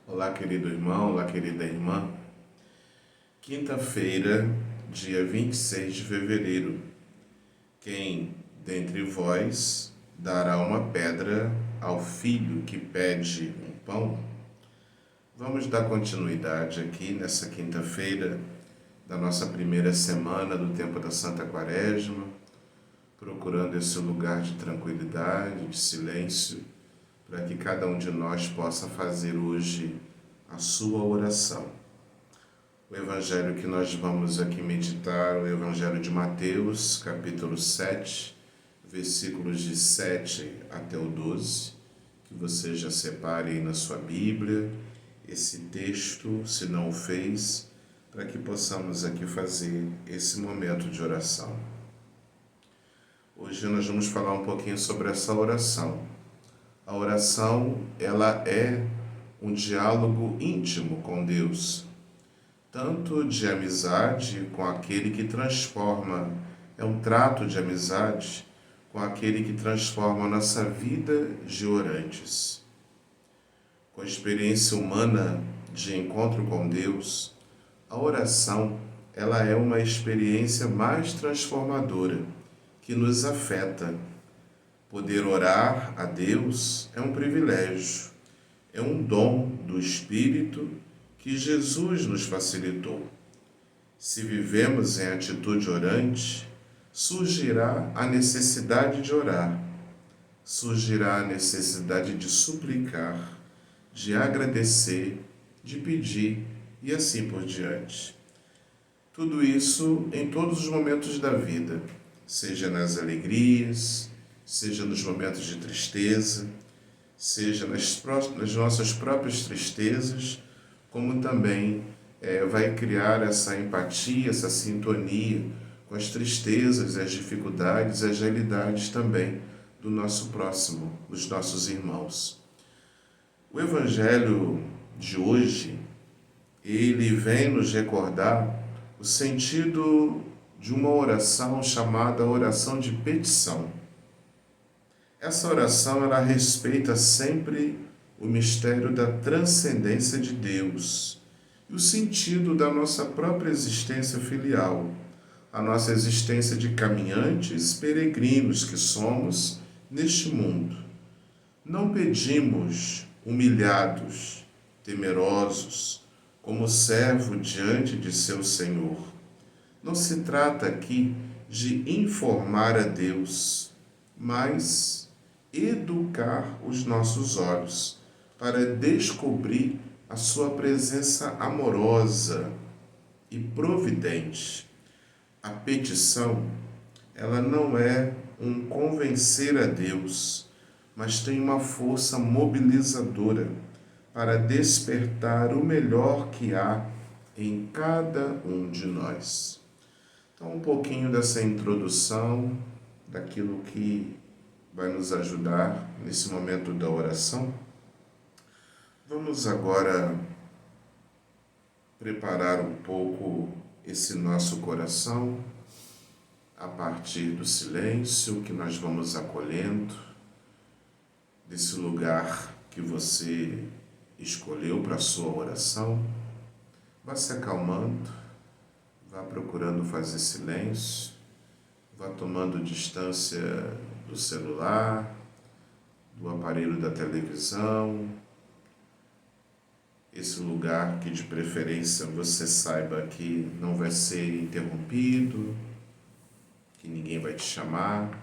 Olá, querido irmão, olá, querida irmã. Quinta-feira, dia 26 de fevereiro. Quem dentre vós dará uma pedra ao filho que pede um pão? Vamos dar continuidade aqui nessa quinta-feira da nossa primeira semana do tempo da Santa Quaresma, procurando esse lugar de tranquilidade, de silêncio, para que cada um de nós possa fazer hoje a sua oração. O evangelho que nós vamos aqui meditar, o evangelho de Mateus, capítulo 7, versículos de 7 até o 12, que você já separe aí na sua Bíblia esse texto, se não o fez, para que possamos aqui fazer esse momento de oração. Hoje nós vamos falar um pouquinho sobre essa oração. A oração, ela é um diálogo íntimo com Deus, tanto de amizade com aquele que transforma, é um trato de amizade com aquele que transforma a nossa vida de orantes. Com a experiência humana de encontro com Deus, a oração, ela é uma experiência mais transformadora, que nos afeta. Poder orar a Deus é um privilégio, é um dom do Espírito que Jesus nos facilitou. Se vivemos em atitude orante, surgirá a necessidade de orar, surgirá a necessidade de suplicar, de agradecer, de pedir e assim por diante. Tudo isso em todos os momentos da vida, seja nas alegrias, seja nos momentos de tristeza, seja nas nossas próprias tristezas, como também vai criar essa empatia, essa sintonia com as tristezas, as dificuldades, as realidades também do nosso próximo, dos nossos irmãos. O Evangelho de hoje, ele vem nos recordar o sentido de uma oração chamada oração de petição. Essa oração, ela respeita sempre o mistério da transcendência de Deus e o sentido da nossa própria existência filial, a nossa existência de caminhantes peregrinos que somos neste mundo. Não pedimos humilhados, temerosos, como servo diante de seu Senhor. Não se trata aqui de informar a Deus, mas educar os nossos olhos para descobrir a sua presença amorosa e providente. A petição, ela não é um convencer a Deus, mas tem uma força mobilizadora para despertar o melhor que há em cada um de nós. Então, um pouquinho dessa introdução, daquilo que vai nos ajudar nesse momento da oração. Vamos agora preparar um pouco esse nosso coração a partir do silêncio que nós vamos acolhendo, desse lugar que você escolheu para a sua oração. Vá se acalmando, vá procurando fazer silêncio, vá tomando distância do celular, do aparelho da televisão, esse lugar que de preferência você saiba que não vai ser interrompido, que ninguém vai te chamar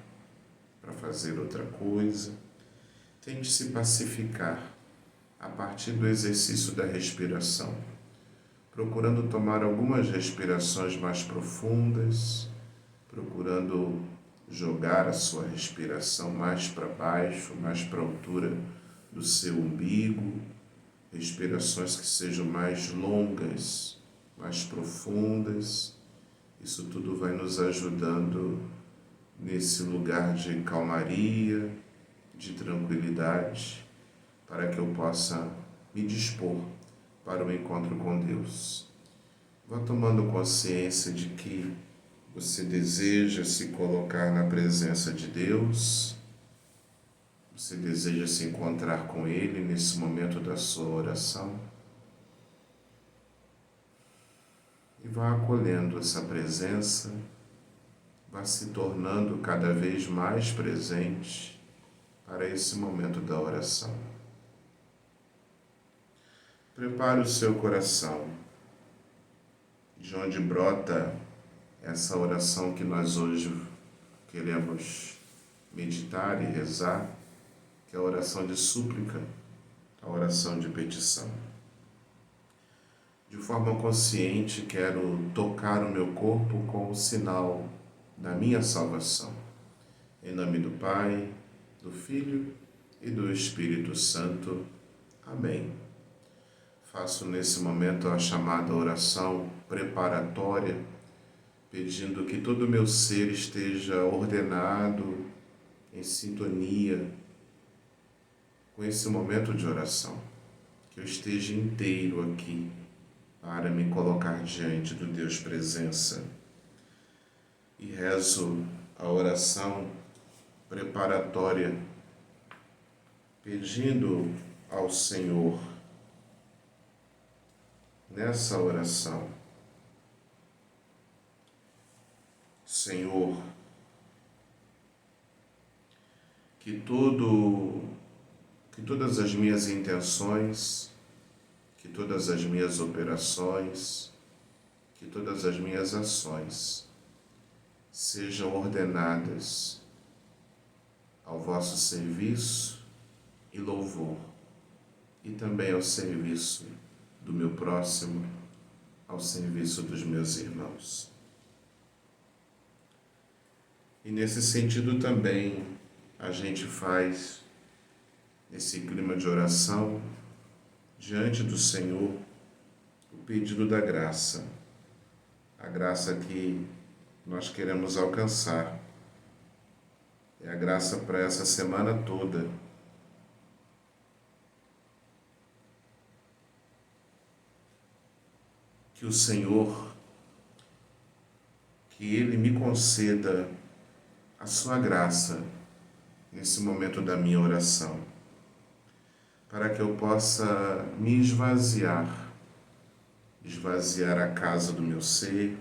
para fazer outra coisa. Tente se pacificar a partir do exercício da respiração, procurando tomar algumas respirações mais profundas, procurando jogar a sua respiração mais para baixo, mais para a altura do seu umbigo, respirações que sejam mais longas, mais profundas. Isso tudo vai nos ajudando nesse lugar de calmaria, de tranquilidade, para que eu possa me dispor para o encontro com Deus. Vá tomando consciência de que você deseja se colocar na presença de Deus, Você deseja se encontrar com Ele nesse momento da sua oração? E vá acolhendo essa presença, vá se tornando cada vez mais presente para esse momento da oração. Prepare o seu coração, de onde brota essa oração que nós hoje queremos meditar e rezar, que é a oração de súplica, a oração de petição. De forma consciente, quero tocar o meu corpo com o sinal da minha salvação. Em nome do Pai, do Filho e do Espírito Santo. Amém. Faço nesse momento a chamada oração preparatória, pedindo que todo o meu ser esteja ordenado, em sintonia com esse momento de oração, que eu esteja inteiro aqui para me colocar diante do Deus presença. E rezo a oração preparatória, pedindo ao Senhor, nessa oração, Senhor, que todas as minhas intenções, que todas as minhas operações, que todas as minhas ações sejam ordenadas ao vosso serviço e louvor, e também ao serviço do meu próximo, ao serviço dos meus irmãos. E nesse sentido também a gente faz, nesse clima de oração, diante do Senhor, o pedido da graça, a graça que nós queremos alcançar. É a graça para essa semana toda. Que o Senhor, que Ele me conceda a sua graça nesse momento da minha oração, para que eu possa me esvaziar a casa do meu ser,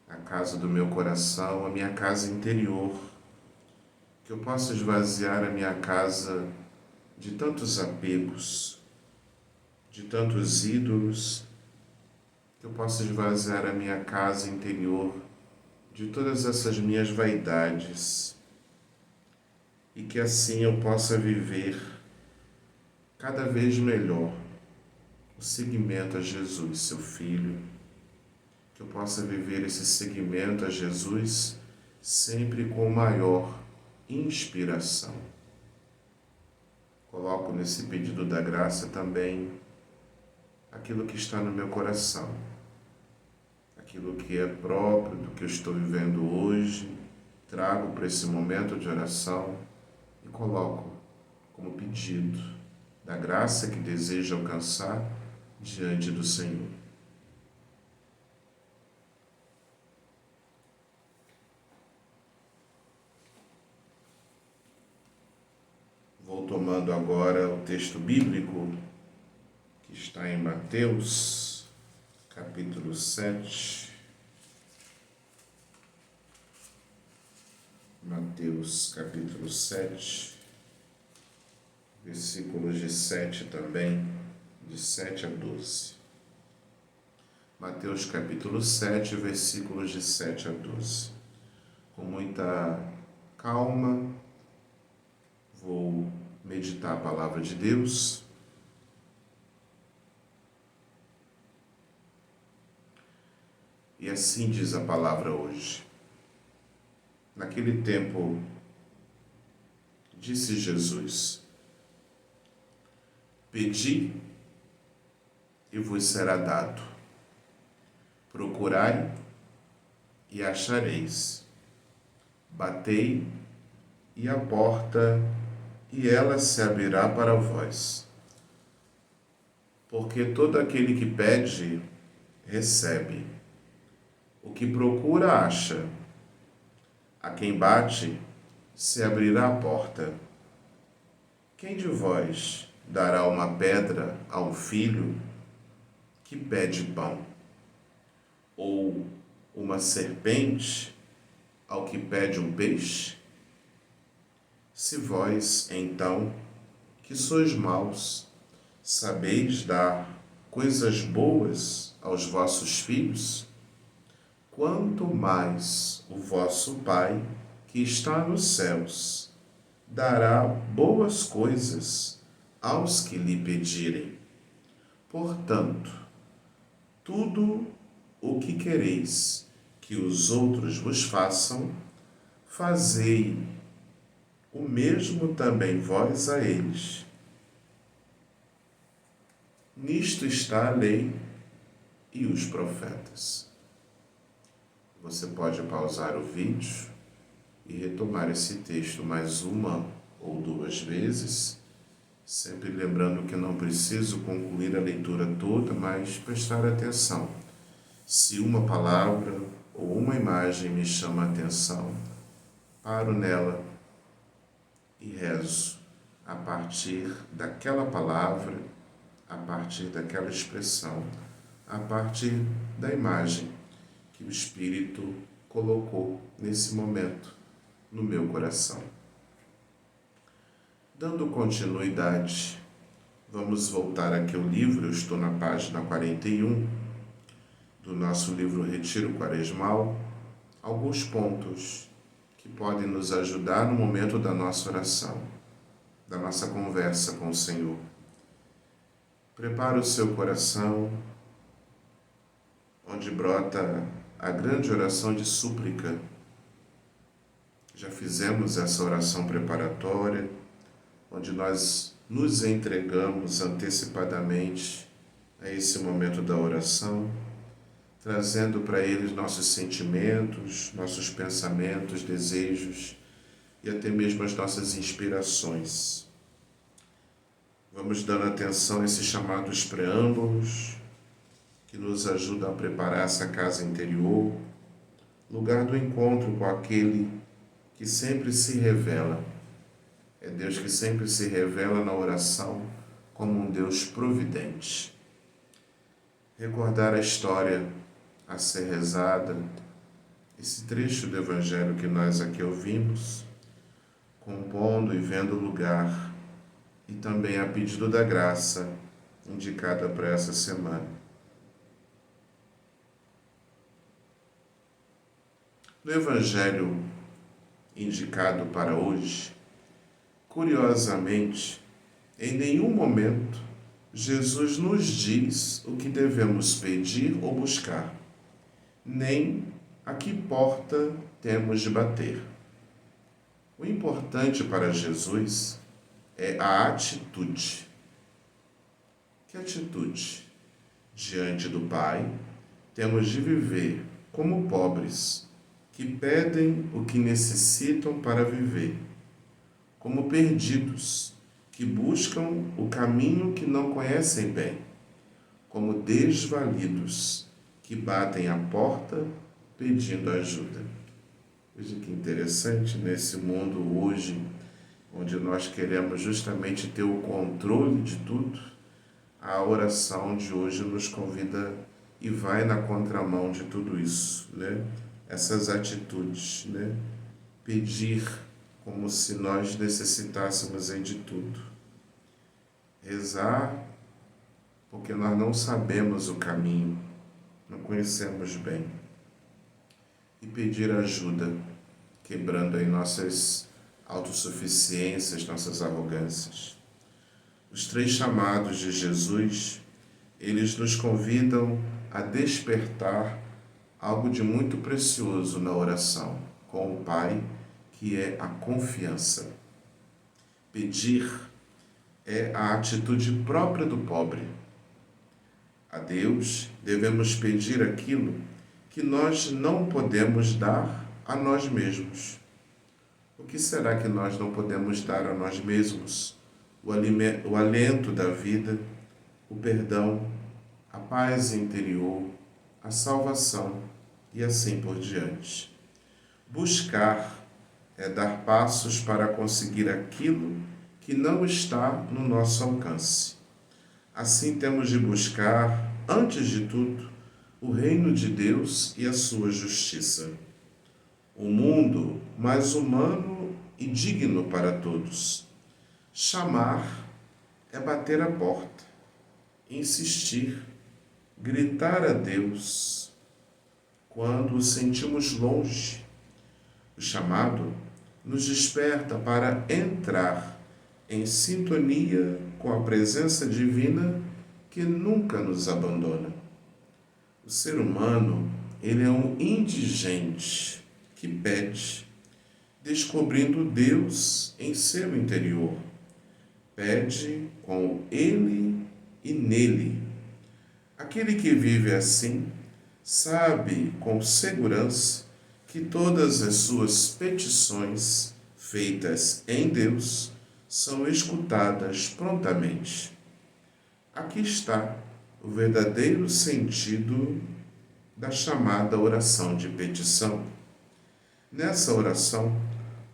a casa do meu coração, a minha casa interior, que eu possa esvaziar a minha casa de tantos apegos, de tantos ídolos, que eu possa esvaziar a minha casa interior de todas essas minhas vaidades, e que assim eu possa viver cada vez melhor o seguimento a Jesus, seu Filho, que eu possa viver esse seguimento a Jesus sempre com maior inspiração. Coloco nesse pedido da graça também aquilo que está no meu coração, aquilo que é próprio do que eu estou vivendo hoje, trago para esse momento de oração e coloco como pedido da graça que desejo alcançar diante do Senhor. Vou tomando agora o texto bíblico que está em Mateus, capítulo 7. Mateus, capítulo 7, versículos de 7 também, de 7 a 12. Mateus, capítulo 7, versículos de 7 a 12. Com muita calma, vou meditar a palavra de Deus. E assim diz a palavra hoje. Naquele tempo, disse Jesus: Pedi e vos será dado. Procurai e achareis. Batei e a porta e ela se abrirá para vós. Porque todo aquele que pede, recebe. O que procura, acha. A quem bate, se abrirá a porta. Quem de vós dará uma pedra a um filho que pede pão? Ou uma serpente ao que pede um peixe? Se vós, então, que sois maus, sabeis dar coisas boas aos vossos filhos, quanto mais o vosso Pai, que está nos céus, dará boas coisas aos que lhe pedirem. Portanto, tudo o que quereis que os outros vos façam, fazei o mesmo também vós a eles. Nisto está a lei e os profetas. Você pode pausar o vídeo e retomar esse texto mais uma ou duas vezes, sempre lembrando que não preciso concluir a leitura toda, mas prestar atenção. Se uma palavra ou uma imagem me chama a atenção, paro nela e rezo a partir daquela palavra, a partir daquela expressão, a partir da imagem que o Espírito colocou nesse momento no meu coração. Dando continuidade, vamos voltar aqui ao livro. Eu estou na página 41 do nosso livro Retiro Quaresmal. Alguns pontos que podem nos ajudar no momento da nossa oração, da nossa conversa com o Senhor. Prepara o seu coração, onde brota a grande oração de súplica. Já fizemos essa oração preparatória, onde nós nos entregamos antecipadamente a esse momento da oração, trazendo para eles nossos sentimentos, nossos pensamentos, desejos e até mesmo as nossas inspirações. Vamos dando atenção a esses chamados preâmbulos, que nos ajudam a preparar essa casa interior, lugar do encontro com aquele que sempre se revela. É Deus que sempre se revela na oração como um Deus providente. Recordar a história a ser rezada, esse trecho do Evangelho que nós aqui ouvimos, compondo e vendo o lugar, e também a pedido da graça indicada para essa semana. No Evangelho indicado para hoje, curiosamente, em nenhum momento Jesus nos diz o que devemos pedir ou buscar, nem a que porta temos de bater. O importante para Jesus é a atitude. Que atitude? Diante do Pai, temos de viver como pobres, que pedem o que necessitam para viver, como perdidos, que buscam o caminho que não conhecem bem, como desvalidos, que batem a porta pedindo ajuda. Veja que interessante, nesse mundo hoje, onde nós queremos justamente ter o controle de tudo, a oração de hoje nos convida e vai na contramão de tudo isso, né? Essas atitudes, né? Pedir como se nós necessitássemos de tudo. Rezar porque nós não sabemos o caminho, não conhecemos bem. E pedir ajuda, quebrando aí nossas autossuficiências, nossas arrogâncias. Os três chamados de Jesus, eles nos convidam a despertar algo de muito precioso na oração com o Pai, que é a confiança. Pedir é a atitude própria do pobre. A Deus devemos pedir aquilo que nós não podemos dar a nós mesmos. O que será que nós não podemos dar a nós mesmos? O alento da vida, o perdão, a paz interior, a salvação e assim por diante. Buscar é dar passos para conseguir aquilo que não está no nosso alcance. Assim temos de buscar, antes de tudo, o reino de Deus e a sua justiça. Um mundo mais humano e digno para todos. Chamar é bater a porta, insistir, gritar a Deus quando o sentimos longe. O chamado nos desperta para entrar em sintonia com a presença divina que nunca nos abandona. O ser humano, ele é um indigente que pede, descobrindo Deus em seu interior. Pede com ele e nele. Aquele que vive assim sabe com segurança que todas as suas petições feitas em Deus são escutadas prontamente. Aqui está o verdadeiro sentido da chamada oração de petição. Nessa oração,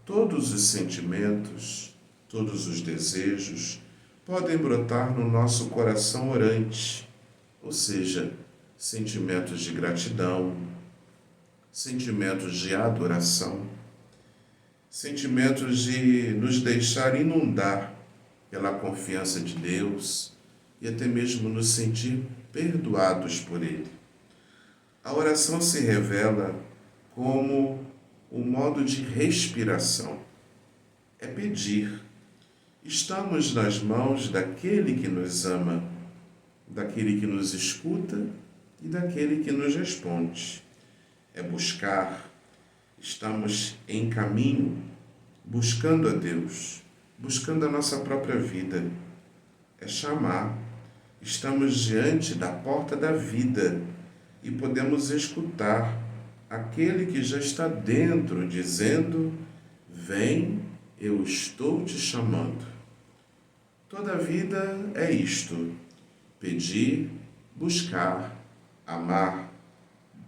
todos os sentimentos, todos os desejos podem brotar no nosso coração orante, ou seja, sentimentos de gratidão, sentimentos de adoração, sentimentos de nos deixar inundar pela confiança de Deus e até mesmo nos sentir perdoados por Ele. A oração se revela como um modo de respiração. É pedir. Estamos nas mãos daquele que nos ama, daquele que nos escuta e daquele que nos responde. É buscar. Estamos em caminho, buscando a Deus, buscando a nossa própria vida. É chamar. Estamos diante da porta da vida e podemos escutar aquele que já está dentro, dizendo: vem, eu estou te chamando. Toda a vida é isto: pedir, buscar, amar.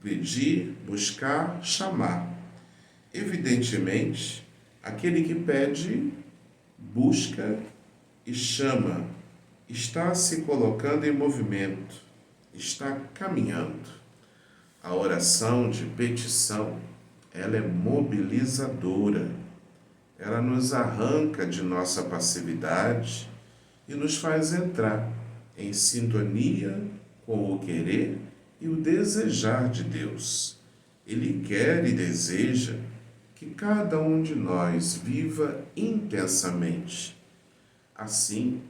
Pedir, buscar, chamar. Evidentemente, aquele que pede, busca e chama está se colocando em movimento, está caminhando. A oração de petição, ela é mobilizadora. Ela nos arranca de nossa passividade e nos faz entrar em sintonia com o querer e o desejar de Deus. Ele quer e deseja que cada um de nós viva intensamente. Assim,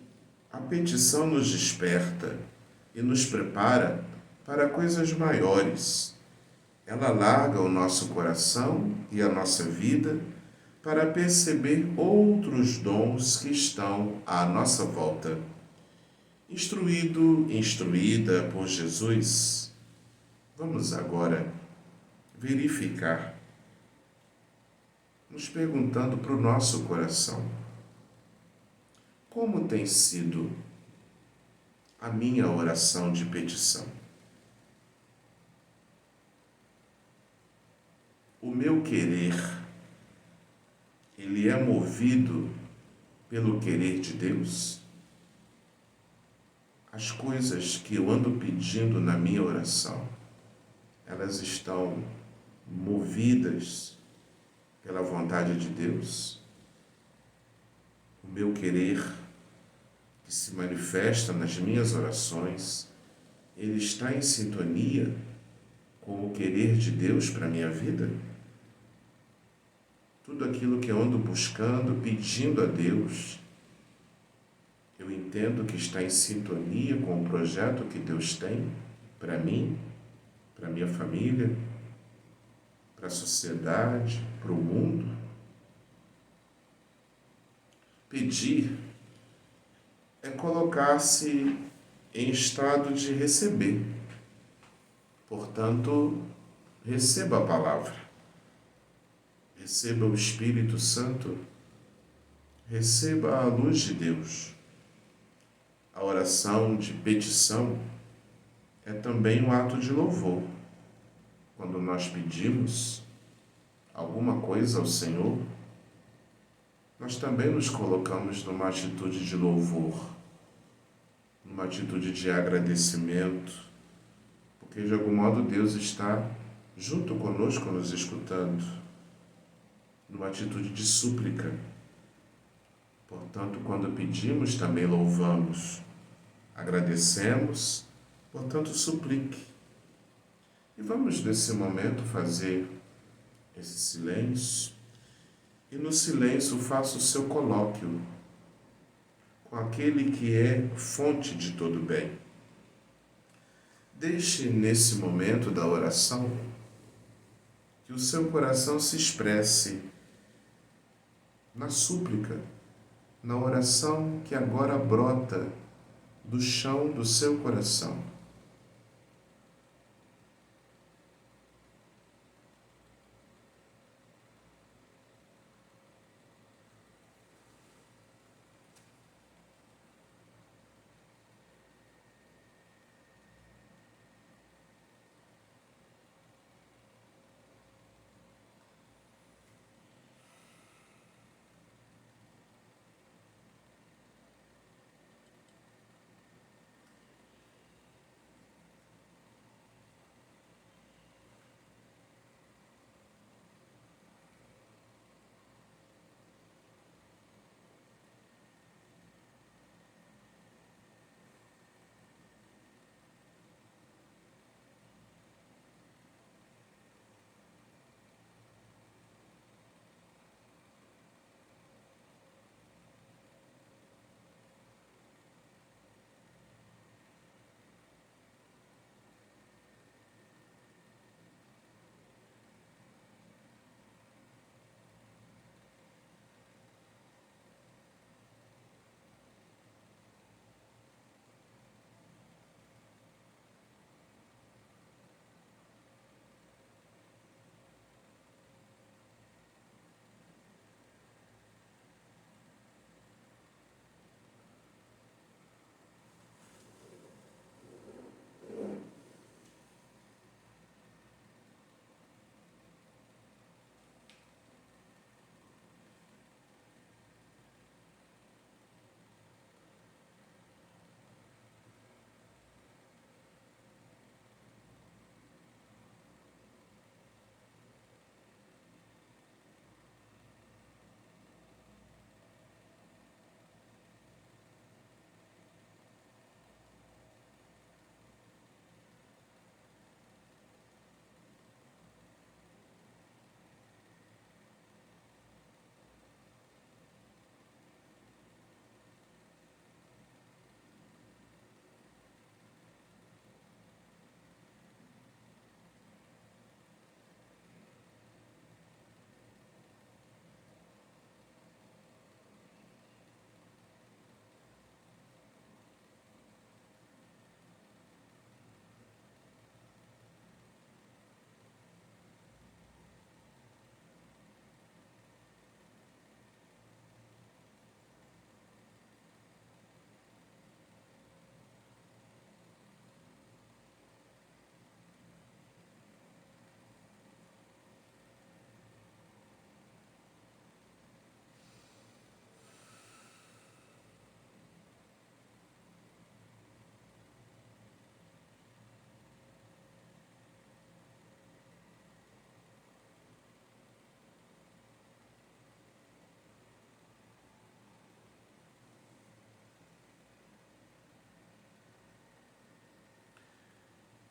a petição nos desperta e nos prepara para coisas maiores. Ela larga o nosso coração e a nossa vida para perceber outros dons que estão à nossa volta. Instruída por Jesus, vamos agora verificar, nos perguntando para o nosso coração: como tem sido a minha oração de petição? O meu querer, ele é movido pelo querer de Deus? As coisas que eu ando pedindo na minha oração, elas estão movidas pela vontade de Deus? O meu querer, que se manifesta nas minhas orações, ele está em sintonia com o querer de Deus para a minha vida? Tudo aquilo que eu ando buscando, pedindo a Deus, eu entendo que está em sintonia com o projeto que Deus tem para mim, para minha família, para a sociedade, para o mundo. Pedir é colocar-se em estado de receber. Portanto, receba a palavra, receba o Espírito Santo, receba a luz de Deus. A oração de petição é também um ato de louvor. Quando nós pedimos alguma coisa ao Senhor, nós também nos colocamos numa atitude de louvor, numa atitude de agradecimento, porque de algum modo Deus está junto conosco nos escutando, numa atitude de súplica. Portanto, quando pedimos, também louvamos, agradecemos, portanto, suplique. E vamos nesse momento fazer esse silêncio, e no silêncio faça o seu colóquio com aquele que é fonte de todo bem. Deixe nesse momento da oração que o seu coração se expresse na súplica, na oração que agora brota do chão do seu coração.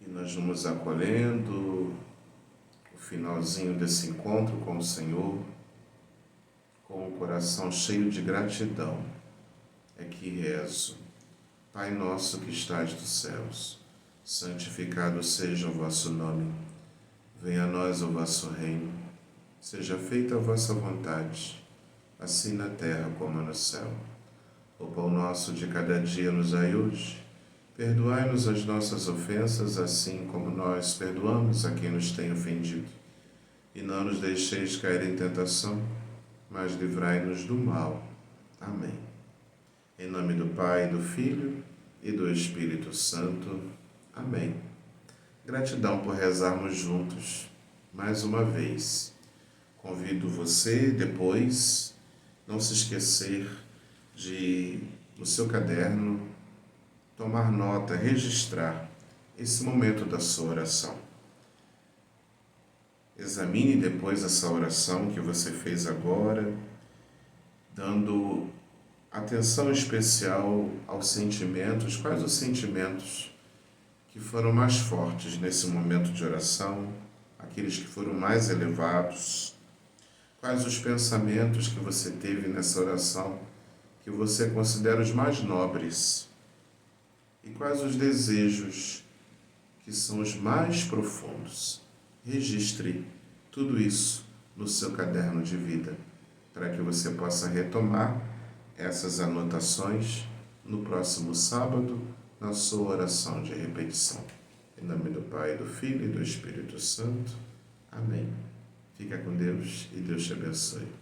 E nós vamos acolhendo o finalzinho desse encontro com o Senhor, com o coração cheio de gratidão. É que rezo: Pai nosso que estais nos céus, santificado seja o vosso nome. Venha a nós o vosso reino. Seja feita a vossa vontade, assim na terra como no céu. O pão nosso de cada dia nos dai hoje. Perdoai-nos as nossas ofensas, assim como nós perdoamos a quem nos tem ofendido. E não nos deixeis cair em tentação, mas livrai-nos do mal. Amém. Em nome do Pai, do Filho e do Espírito Santo. Amém. Gratidão por rezarmos juntos, mais uma vez. Convido você, depois não se esquecer de, no seu caderno, tomar nota, registrar esse momento da sua oração. Examine depois essa oração que você fez agora, dando atenção especial aos sentimentos. Quais os sentimentos que foram mais fortes nesse momento de oração? Aqueles que foram mais elevados? Quais os pensamentos que você teve nessa oração que você considera os mais nobres? E quais os desejos que são os mais profundos? Registre tudo isso no seu caderno de vida, para que você possa retomar essas anotações no próximo sábado, na sua oração de repetição. Em nome do Pai, do Filho e do Espírito Santo. Amém. Fica com Deus e Deus te abençoe.